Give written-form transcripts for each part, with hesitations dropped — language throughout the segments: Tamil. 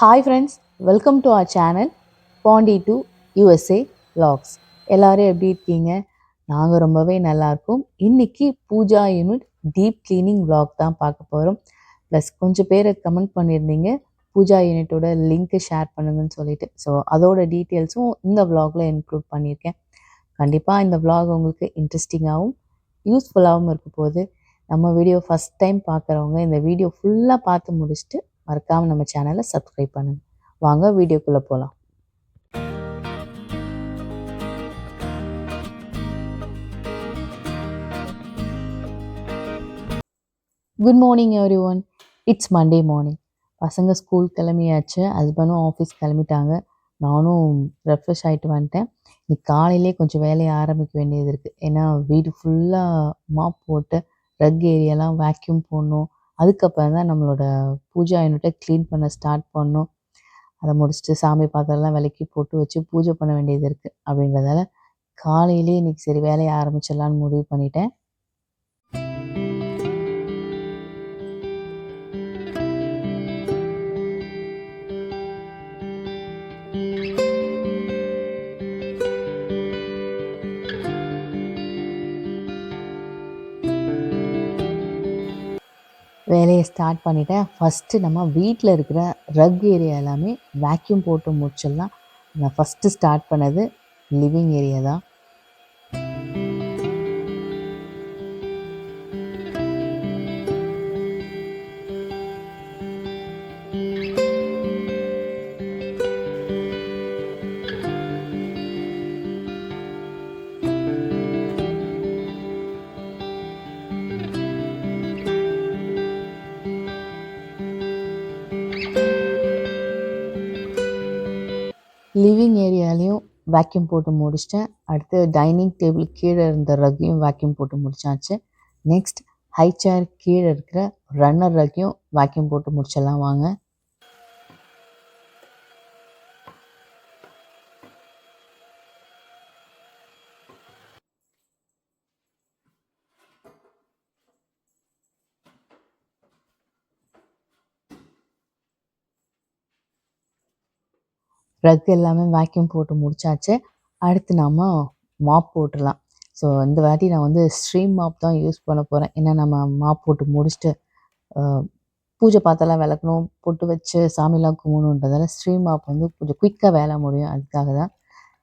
Hi friends, welcome to our channel Pondy to USA vlogs. எல்லோரும் எப்படி இருக்கீங்க? நாங்கள் ரொம்பவே நல்லாயிருக்கோம். இன்றைக்கி pooja unit deep cleaning vlog தான் பார்க்க போகிறோம். ப்ளஸ் கொஞ்சம் பேர் கமெண்ட் பண்ணியிருந்தீங்க பூஜா யூனிட்டோட லிங்க்கு ஷேர் பண்ணுங்கன்னு சொல்லிட்டு. ஸோ அதோட டீட்டெயில்ஸும் இந்த vlogல இன்க்ளூட் பண்ணியிருக்கேன். கண்டிப்பாக இந்த vlog உங்களுக்கு இன்ட்ரெஸ்டிங்காகவும் யூஸ்ஃபுல்லாகவும் இருக்க போகுது. நம்ம வீடியோ ஃபஸ்ட் டைம் பார்க்குறவங்க இந்த வீடியோ ஃபுல்லாக பார்த்து முடிச்சுட்டு மறக்காமல் நம்ம சேனலை சப்ஸ்கிரைப் பண்ணுங்கள். வாங்க வீடியோக்குள்ளே போகலாம். Good morning every one. It's Monday morning. பசங்க ஸ்கூல் கிளம்பியாச்சு, ஹஸ்பண்டும் ஆஃபீஸ் கிளம்பிட்டாங்க. நானும் ரெஃப்ரெஷ் ஆகிட்டு வந்துட்டேன். இன்னைக்கு காலையிலே கொஞ்சம் வேலையை ஆரம்பிக்க வேண்டியது இருக்குது. ஏன்னா வீடு ஃபுல்லாக மாப் போட்டு ரக் ஏரியாலாம் வேக்யூம் போடணும். அதுக்கப்புறம் தான் நம்மளோட பூஜா யூனிட்டை க்ளீன் பண்ண ஸ்டார்ட் பண்ணணும். அதை முடிச்சுட்டு சாமி பாத்திரம்லாம் விளக்கி போட்டு வச்சு பூஜை பண்ண வேண்டியது இருக்குது. அப்படின்றதால காலையிலே இன்றைக்கி சரி வேலையை ஆரம்பிச்சிடலான்னு முடிவு பண்ணிட்டேன். வேலையை ஸ்டார்ட் பண்ணிட்டேன். ஃபஸ்ட்டு நம்ம வீட்டில் இருக்கிற ரக் ஏரியா எல்லாமே வேக்யூம் போட்டு முடிச்சிடலாம். நான் ஃபஸ்ட்டு ஸ்டார்ட் பண்ணது லிவிங் ஏரியா தான். லிவிங் ஏரியாலையும் வேக்யூம் போட்டு முடிச்சிட்டேன். அடுத்து டைனிங் டேபிள் கீழே இருந்த ரக்கையும் வேக்யூம் போட்டு முடிச்சாச்சு. நெக்ஸ்ட் ஹை சேர் கீழே இருக்கிற ரன்னர் ரக்கையும் வேக்யூம் போட்டு முடிச்சிடலாம் வாங்க. ரக் எல்லாமே வேக்யூம் போட்டு முடிச்சாச்சு. அடுத்து நாம் மாப் போட்டுடலாம். ஸோ இந்த வாட்டி நான் வந்து ஸ்ட்ரீம் மாப் தான் யூஸ் பண்ண போகிறேன். ஏன்னா நம்ம மாப் போட்டு முடிச்சுட்டு பூஜை பாத்திரம்லாம் விளக்கணும், பொட்டு வச்சு சாமிலாம் கும்பிடணுன்றதால ஸ்ட்ரீம் மாப் வந்து கொஞ்சம் குயிக்காக வேலை முடியும். அதுக்காக தான்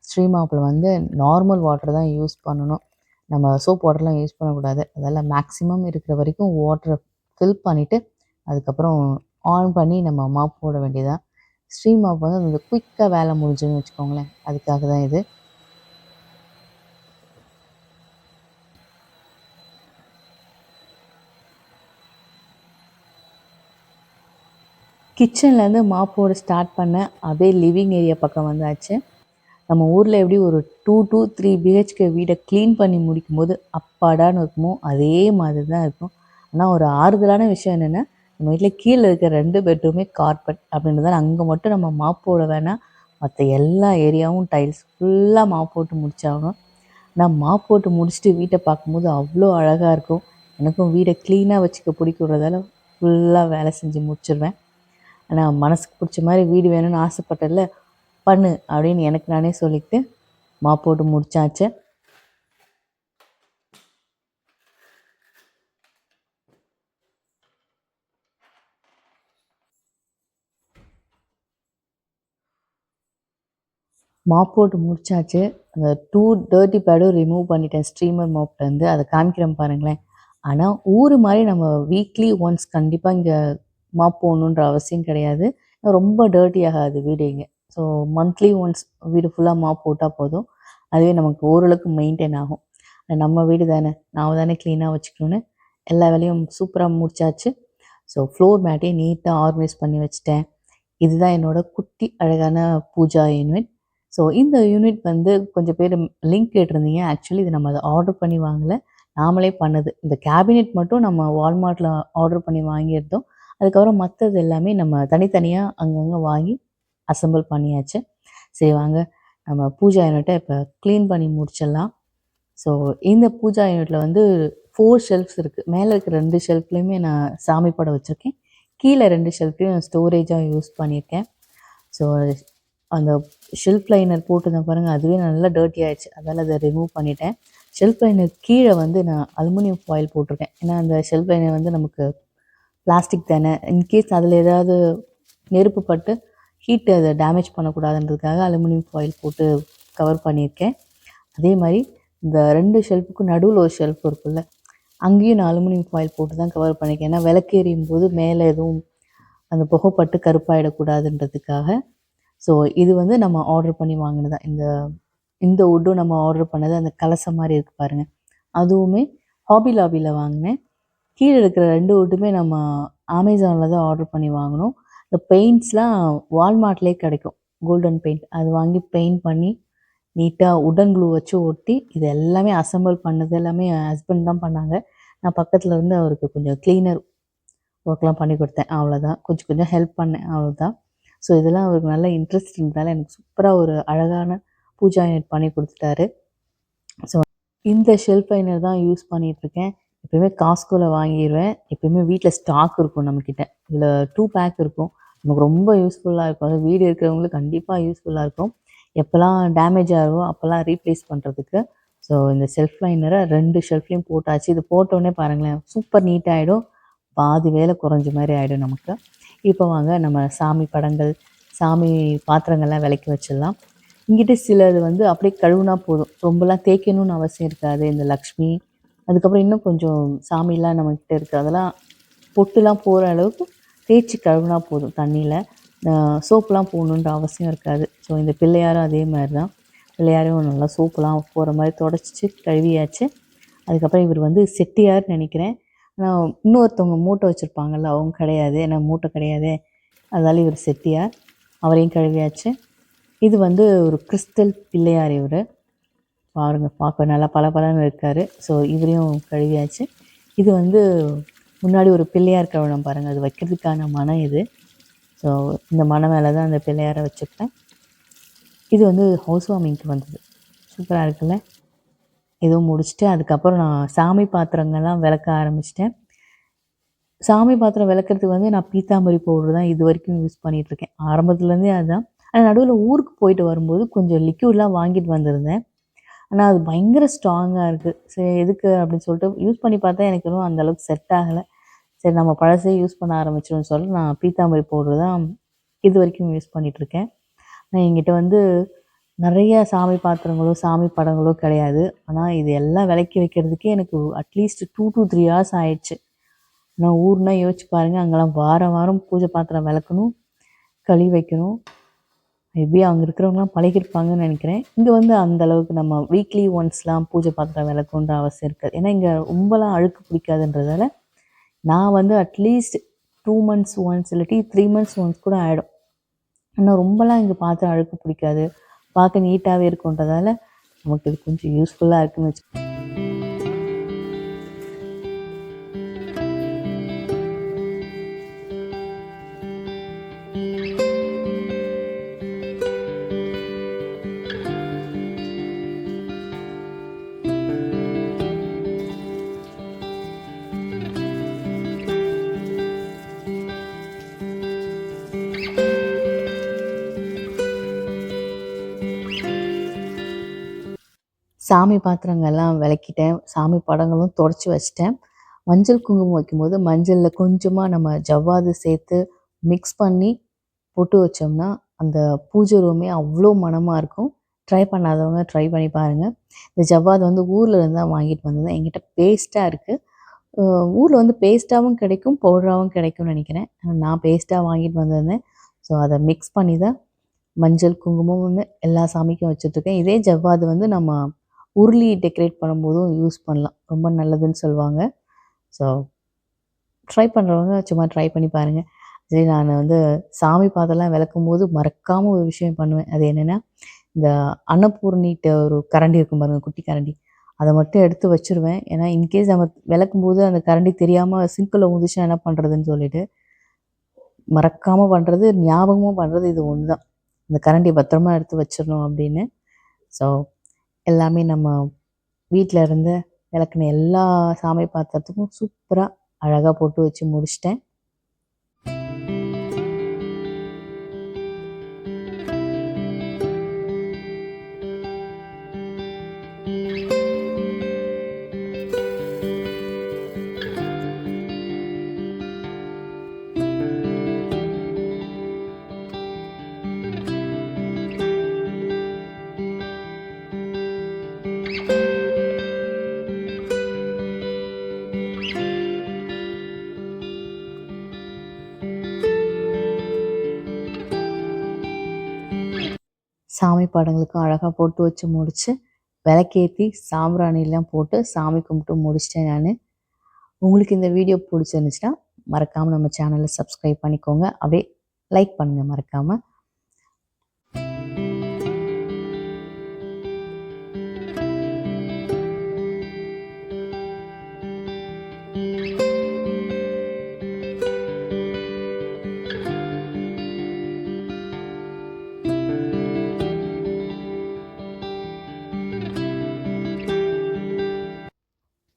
ஸ்ட்ரீம் மாப்பில் வந்து நார்மல் வாட்டர் தான் யூஸ் பண்ணணும். நம்ம சோப் வாட்டர்லாம் யூஸ் பண்ணக்கூடாது. அதனால் மேக்ஸிமம் இருக்கிற வரைக்கும் வாட்டரை ஃபில் பண்ணிவிட்டு அதுக்கப்புறம் ஆன் பண்ணி நம்ம மாப் போட வேண்டியதான். ஸ்ட்ரீம் மாப் வந்து கொஞ்சம் குயிக்காக வேலை முடிஞ்சுன்னு வச்சுக்கோங்களேன். அதுக்காக தான் இது. கிச்சன்லேருந்து மாப்போடு ஸ்டார்ட் பண்ணேன். அப்படியே லிவிங் ஏரியா பக்கம் வந்தாச்சு. நம்ம ஊரில் எப்படி ஒரு 2 to 3 பிஹெச்கே வீடை க்ளீன் பண்ணி முடிக்கும்போது அப்பாடான்னு இருக்குமோ அதே மாதிரி தான் இருக்கும். ஆனால் ஒரு ஆறுதலான விஷயம் என்னென்னா நம்ம வீட்டில் கீழே இருக்கிற 2 பெட்ரூமே கார்பெட் அப்படின்றதால அங்கே மட்டும் நம்ம மாப் போட வேணாம். மற்ற எல்லா ஏரியாவும் டைல்ஸ் ஃபுல்லாக மாப் போட்டு முடிச்சாகணும். நான் மாப் போட்டு முடிச்சுட்டு வீட்டை பார்க்கும்போது அவ்வளோ அழகாக இருக்கும். எனக்கும் வீடை க்ளீனாக வச்சுக்க பிடிக்கிறதால ஃபுல்லாக வேலை செஞ்சு முடிச்சிடுவேன். ஆனால் மனசுக்கு பிடிச்ச மாதிரி வீடு வேணும்னு ஆசைப்பட்டதில்ல, பண்ணு அப்படின்னு எனக்கு நானே சொல்லிக்கிட்டு மாப் போட்டு முடிச்சாச்சு. மாப் போட்டு முடிச்சாச்சு. அந்த 2 டர்ட்டி பேடும் ரிமூவ் பண்ணிட்டேன் ஸ்ட்ரீமர் மாப்லேருந்து. அதை காமிக்கிறேன் பாருங்களேன். ஆனால் ஊர் மாதிரி நம்ம வீக்லி ஒன்ஸ் கண்டிப்பாக இங்கே மாப் போடணுன்ற அவசியம் கிடையாது. ரொம்ப டர்ட்டி ஆகாது வீடு இங்கே. ஸோ மந்த்லி ஒன்ஸ் வீடு ஃபுல்லாக மாப் போட்டால் போதும். அதுவே நமக்கு ஓரளவுக்கு மெயின்டைன் ஆகும். நம்ம வீடு தானே, நாம் தானே க்ளீனாக வச்சுக்கணுன்னு எல்லா வேலையும் சூப்பராக முடிச்சாச்சு. ஸோ ஃப்ளோர் மேட்டையும் நீட்டாக ஆர்கனைஸ் பண்ணி வச்சுட்டேன். இதுதான் என்னோடய குட்டி அழகான பூஜா யூனிட். ஸோ இந்த யூனிட் வந்து கொஞ்சம் பேர் லிங்க் கேட்டிருந்தீங்க. ஆக்சுவலி இது நம்ம அதை ஆர்டர் பண்ணி வாங்கலை, நாமளே பண்ணது. இந்த கேபினெட் மட்டும் நம்ம வால்மார்ட்டில் ஆர்டர் பண்ணி வாங்கியிருந்தோம். அதுக்கப்புறம் மற்றது எல்லாமே நம்ம தனித்தனியாக அங்கங்கே வாங்கி அசம்பிள் பண்ணியாச்சு. சரி வாங்க நம்ம பூஜா யூனிட்டை இப்போ க்ளீன் பண்ணி முடிச்சிடலாம். ஸோ இந்த பூஜா யூனிட்டில் வந்து 4 ஷெல்ஃப்ஸ் இருக்குது. மேலே இருக்கிற 2 ஷெல்ஃப்லேயுமே நான் சாமி படம் வச்சுருக்கேன். கீழே 2 ஷெல்ஃப்லையும் ஸ்டோரேஜாக யூஸ் பண்ணியிருக்கேன். ஸோ அந்த ஷெல்ஃப் லைனர் போட்டிருந்தேன் பாருங்கள், அதுவே நல்லா டர்ட்டி ஆயிடுச்சு. அதனால் அதை ரிமூவ் பண்ணிட்டேன். ஷெல்ஃப் லைனர் கீழே வந்து நான் அலுமினியம் ஃபாயில் போட்டிருக்கேன். ஏன்னா அந்த ஷெல்ஃப் லைனர் வந்து நமக்கு பிளாஸ்டிக் தானே, இன்கேஸ் அதில் ஏதாவது நெருப்பு பட்டு ஹீட்டு அதை டேமேஜ் பண்ணக்கூடாதுன்றதுக்காக அலுமினியம் ஃபாயில் போட்டு கவர் பண்ணியிருக்கேன். அதே மாதிரி இந்த 2 ஷெல்ஃபுக்கும் நடுவில் ஒரு ஷெல்ஃப் இருக்குல்ல, அங்கேயும் நான் அலுமினியம் ஃபாயில் போட்டு தான் கவர் பண்ணியிருக்கேன். ஏன்னா விளக்கு எரியும் போது மேலே எதுவும் அந்த புகைப்பட்டு கருப்பாயிடக்கூடாதுன்றதுக்காக. ஸோ இது வந்து நம்ம ஆர்டர் பண்ணி வாங்கினது தான். இந்த வுட்டும் நம்ம ஆர்டர் பண்ணது, அந்த கலசம் மாதிரி இருக்குது பாருங்கள், அதுவுமே ஹாபி லாபியில் வாங்கினேன். கீழே இருக்கிற 2 வுட்டுமே நம்ம அமேசானில் தான் ஆர்டர் பண்ணி வாங்கினோம். இந்த பெயிண்ட்ஸ்லாம் வால்மார்ட்லேயே கிடைக்கும், கோல்டன் பெயிண்ட். அது வாங்கி பெயிண்ட் பண்ணி நீட்டாக உடன் க்ளூ வச்சு ஒட்டி, இது எல்லாமே அசெம்பிள் பண்ணது எல்லாமே என் ஹஸ்பண்ட் தான் பண்ணாங்க. நான் பக்கத்தில் இருந்து அவருக்கு கொஞ்சம் க்ளீனர் ஒர்க்லாம் பண்ணி கொடுத்தேன், அவ்வளோதான். கொஞ்சம் கொஞ்சம் ஹெல்ப் பண்ணேன், அவ்வளோதான். ஸோ இதெல்லாம் அவருக்கு நல்ல இன்ட்ரெஸ்ட் இருந்ததால் எனக்கு சூப்பராக ஒரு அழகான பூஜா யூனிட் பண்ணி கொடுத்துட்டாரு. ஸோ இந்த ஷெல்ஃப் லைனர் தான் யூஸ் பண்ணிகிட்ருக்கேன். எப்போயுமே காஸ்கோவில் வாங்கிடுவேன். எப்போயுமே வீட்டில் ஸ்டாக் இருக்கும் நம்மக்கிட்ட. இதில் 2 பேக் இருக்கும். நமக்கு ரொம்ப யூஸ்ஃபுல்லாக இருக்கும். அது வீடு இருக்கிறவங்களுக்கு கண்டிப்பாக யூஸ்ஃபுல்லாக இருக்கும். எப்போல்லாம் டேமேஜ் ஆகும் அப்போல்லாம் ரீப்ளேஸ் பண்ணுறதுக்கு. ஸோ இந்த ஷெல்ஃப் லைனரை 2 ஷெல்ஃப்லேயும் போட்டாச்சு. இது போட்டோடனே பாருங்களேன், சூப்பர் நீட்டாகிடும். பாதி வேலை குறைஞ்ச மாதிரி ஆகிடும் நமக்கு. இப்போ வாங்க நம்ம சாமி படங்கள், சாமி பாத்திரங்கள்லாம் விளக்கி வச்சிடலாம். இங்கிட்ட சிலது வந்து அப்படியே கழுவுனா போதும், ரொம்பலாம் தேய்க்கணும்னு அவசியம் இருக்காது. இந்த லக்ஷ்மி, அதுக்கப்புறம் இன்னும் கொஞ்சம் சாமிலாம் நம்மக்கிட்ட இருக்குது, அதெல்லாம் பொட்டுலாம் போகிற அளவுக்கு தேய்ச்சி கழுவுனா போதும் தண்ணியில். சோப்புலாம் போடணுன்ற அவசியம் இருக்காது. ஸோ இந்த பிள்ளையாரும் அதே மாதிரி தான். பிள்ளையாரையும் நல்லா சோப்புலாம் போகிற மாதிரி தொடச்சிச்சு கழுவியாச்சு. அதுக்கப்புறம் இவர் வந்து செட்டியார்னு நினைக்கிறேன். ஆனால் இன்னொருத்தவங்க மூட்டை வச்சுருப்பாங்கல்ல, அவங்க கிடையாது. ஏன்னா மூட்டை கிடையாது, அதனால் இவர் செட்டியார். அவரையும் கழுவியாச்சு. இது வந்து ஒரு கிறிஸ்டல் பிள்ளையார். இவர் பாருங்கள், பார்க்க நல்லா பளபளன்னு இருக்கார். ஸோ இவரையும் கழுவியாச்சு. இது வந்து முன்னாடி ஒரு பிள்ளையார் கழுவணும் பாருங்கள், அது வைக்கிறதுக்கான மனை இது. ஸோ இந்த மனை மேலே தான் அந்த பிள்ளையாரை வச்சுருப்பேன். இது வந்து ஹவுஸ் வார்மிங்க்கு வந்தது. சூப்பராக இருக்குல்ல. இதுவும் முடிச்சுட்டு அதுக்கப்புறம் நான் சாமி பாத்திரங்கள்லாம் விளக்க ஆரம்பிச்சிட்டேன். சாமி பாத்திரம் விளக்குறதுக்கு வந்து நான் பீத்தாம்பரி பவுடர் தான் இது வரைக்கும் யூஸ் பண்ணிகிட்ருக்கேன். ஆரம்பத்துலேருந்தே அதுதான். ஆனால் நடுவில் ஊருக்கு போயிட்டு வரும்போது கொஞ்சம் லிக்யூட்லாம் வாங்கிட்டு வந்திருந்தேன். ஆனால் அது பயங்கர ஸ்ட்ராங்காக இருக்குது. சரி எதுக்கு அப்படின்னு சொல்லிட்டு யூஸ் பண்ணி பார்த்தா எனக்கு இன்னும் அந்தளவுக்கு செட் ஆகலை. சரி நம்ம பழசே யூஸ் பண்ண ஆரம்பிச்சிடும்னு சொல்லிட்டு நான் பீத்தாம்பரி பவுடர் தான் இது வரைக்கும் யூஸ் பண்ணிகிட்ருக்கேன். ஆனால் என்கிட்ட வந்து நிறைய சாமி பாத்திரங்களோ சாமி படங்களோ கிடையாது. ஆனால் இது எல்லாம் விளக்கி வைக்கிறதுக்கே எனக்கு அட்லீஸ்ட் 2 to 3 hours ஆயிடுச்சு. நான் ஊர்னா யோசிச்சு பாருங்கள், அங்கெல்லாம் வாரம் வாரம் பூஜை பாத்திரம் விளக்கணும், கழுவி வைக்கணும். மேபி அங்கே இருக்கிறவங்களாம் பழகிருப்பாங்கன்னு நினைக்கிறேன். இங்கே வந்து அந்தளவுக்கு நம்ம வீக்லி ஒன்ஸ்லாம் பூஜை பாத்திரம் விளக்கணுன்ற அவசியம் இருக்காது. ஏன்னா இங்கே ரொம்பலாம் அழுக்கு பிடிக்காதுன்றதால நான் வந்து அட்லீஸ்ட் 2 months ஒன்ஸ் இல்லாட்டி 3 months ஒன்ஸ் கூட ஆகிடும். ஆனால் ரொம்பலாம் இங்கே பாத்திரம் அழுக்கு பிடிக்காது, பார்க்க நீட்டாகவே இருக்குன்றதால நமக்கு இது கொஞ்சம் யூஸ்ஃபுல்லாக இருக்குன்னு வச்சுக்கோங்க. சாமி பாத்திரங்கள்லாம் விளக்கிட்டேன். சாமி படங்களும் துடைச்சி வச்சிட்டேன். மஞ்சள் குங்குமம் வைக்கும்போது மஞ்சளில் கொஞ்சமாக நம்ம ஜவ்வாது சேர்த்து மிக்ஸ் பண்ணி பொட்டு வச்சோம்னா அந்த பூஜை ரூமே அவ்வளோ மணமாக இருக்கும். ட்ரை பண்ணாதவங்க ட்ரை பண்ணி பாருங்கள். இந்த ஜவ்வாது வந்து ஊரில் இருந்து தான் வாங்கிட்டு வந்தது. என்கிட்ட பேஸ்ட்டாக இருக்குது. ஊரில் வந்து பேஸ்ட்டாகவும் கிடைக்கும், பவுடராகவும் கிடைக்கும்னு நினைக்கிறேன். நான் பேஸ்ட்டாக வாங்கிட்டு வந்திருந்தேன். ஸோ அதை மிக்ஸ் பண்ணி தான் மஞ்சள் குங்குமம்னு எல்லா சாமிக்கும் வச்சுட்ருக்கேன். இதே ஜவ்வாது வந்து நம்ம உருளி டெக்கரேட் பண்ணும்போதும் யூஸ் பண்ணலாம், ரொம்ப நல்லதுன்னு சொல்லுவாங்க. ஸோ ட்ரை பண்ணுறவங்க சும்மா ட்ரை பண்ணி பாருங்கள். சரி, நான் வந்து சாமி பாத்திரம்லாம் விளக்கும்போது மறக்காமல் ஒரு விஷயம் பண்ணுவேன். அது என்னென்னா, இந்த அன்னபூர்ணிகிட்ட ஒரு கரண்டி இருக்கும் பாருங்கள், குட்டி கரண்டி, அதை மட்டும் எடுத்து வச்சுருவேன். ஏன்னா இன்கேஸ் நம்ம விளக்கும்போது அந்த கரண்டி தெரியாமல் சிங்கில் ஊதிச்சுன்னா என்ன பண்ணுறதுன்னு சொல்லிட்டு மறக்காமல் பண்ணுறது, ஞாபகமாக பண்ணுறது இது ஒன்று தான். இந்த கரண்டி பத்திரமா எடுத்து வச்சிடணும் அப்படின்னு. ஸோ எல்லாமே நம்ம வீட்டில் இருந்து விளக்குன எல்லா சாமி பாத்திரத்துக்கும் சூப்பராக அழகாக போட்டு வச்சு முடிச்சிட்டேன். சாமி படங்களுக்கும் அழகாக போட்டு வச்சு முடிச்சு விளக்கேற்றி சாம்பிராணிலாம் போட்டு சாமி கும்பிட்டு முடிச்சிட்டேன் நான். உங்களுக்கு இந்த வீடியோ பிடிச்சிருந்துச்சுன்னா மறக்காமல் நம்ம சேனலை சப்ஸ்கிரைப் பண்ணிக்கோங்க. அப்படியே லைக் பண்ணுங்கள் மறக்காமல்.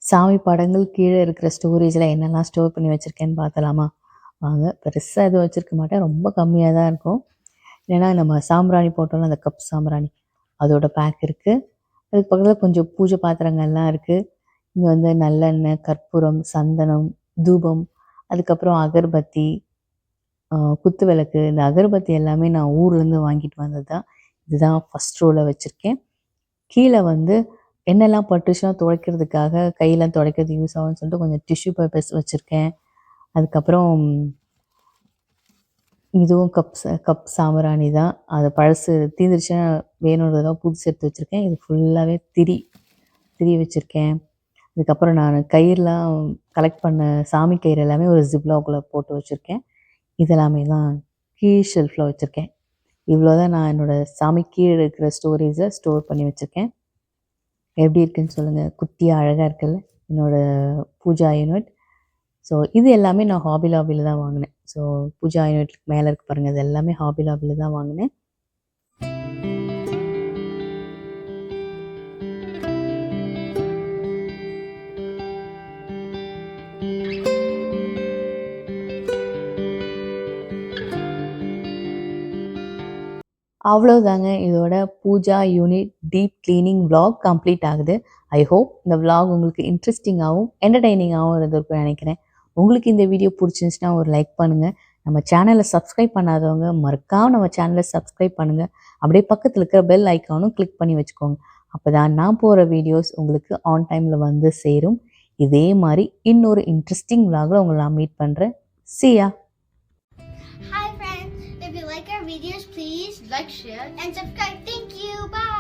சாமி படங்கள் கீழே இருக்கிற ஸ்டோரேஜில் என்னெல்லாம் ஸ்டோர் பண்ணி வச்சுருக்கேன்னு பார்த்தலாமா? வாங்க. பெருசாக எதுவும் வச்சுருக்க மாட்டேன், ரொம்ப கம்மியாக தான் இருக்கும். ஏன்னா நம்ம சாம்பிராணி போட்டோம்னா அந்த கப் சாம்பிராணி அதோட பேக் இருக்குது. அதுக்கு பக்கத்தில் கொஞ்சம் பூஜை பாத்திரங்கள்லாம் இருக்குது. இங்கே வந்து நல்லெண்ணெய், கற்பூரம், சந்தனம், தூபம், அதுக்கப்புறம் அகர்பத்தி, குத்து விளக்கு. இந்த அகர்பத்தி எல்லாமே நான் ஊர்லேருந்து வாங்கிட்டு வந்தது தான். இதுதான் ஃபஸ்ட் ரோவில் வச்சுருக்கேன். கீழே வந்து என்னெல்லாம் பட்டுச்சுன்னா துடைக்கிறதுக்காக கையெல்லாம் துடைக்கிறது யூஸ் ஆகும்னு சொல்லிட்டு கொஞ்சம் டிஷ்யூ பேப்பர்ஸ் வச்சுருக்கேன். அதுக்கப்புறம் இதுவும் கப் சாம்பிராணி தான். அது பழசு தீந்துருச்சுன்னா வேணுன்றதாக புதுசு எடுத்து வச்சுருக்கேன். இது ஃபுல்லாகவே திரி வச்சுருக்கேன். அதுக்கப்புறம் நான் கயிறுலாம் கலெக்ட் பண்ண சாமி கயிறு எல்லாமே ஒரு ஜிப்லாக்குள்ளே போட்டு வச்சுருக்கேன். இதெல்லாமே தான் கீழ் ஷெல்ஃபில் வச்சுருக்கேன். இவ்வளோ தான் நான் என்னோடய சாமி கீழே இருக்கிற ஸ்டோரேஜை ஸ்டோர் பண்ணி வச்சுருக்கேன். எப்படி இருக்குன்னு சொல்லுங்கள். குட்டியாக அழகாக இருக்குல்ல என்னோடய பூஜா யூனிட். ஸோ இது எல்லாமே நான் ஹாபி லாபியில் தான் வாங்கினேன். ஸோ பூஜா யூனிட்டுக்கு மேலே இருக்கு பாருங்கள், இது எல்லாமே ஹாபி லாபியில் தான் வாங்கினேன். அவ்வளோதாங்க, இதோட puja unit deep cleaning vlog complete ஆகுது. ஐ ஹோப் இந்த விளாக் உங்களுக்கு இன்ட்ரெஸ்டிங்காகவும் என்டர்டெய்னிங்காகவும் இருந்திருக்கும்னு நினைக்கிறேன். உங்களுக்கு இந்த வீடியோ பிடிச்சிருந்துச்சுன்னா ஒரு லைக் பண்ணுங்கள். நம்ம சேனலை சப்ஸ்கிரைப் பண்ணாதவங்க மறக்காம நம்ம சேனலை சப்ஸ்கிரைப் பண்ணுங்கள். அப்படியே பக்கத்தில் இருக்கிற பெல் ஐக்கானும் கிளிக் பண்ணி வச்சுக்கோங்க. அப்போ தான் நான் போகிற வீடியோஸ் உங்களுக்கு ஆன் டைமில் வந்து சேரும். இதே மாதிரி இன்னொரு இன்ட்ரெஸ்டிங் விளாகில் உங்களை நான் மீட் பண்ணுறேன். See ya! Hi friends, if you like our videos, please like, share and subscribe. Thank you. Bye.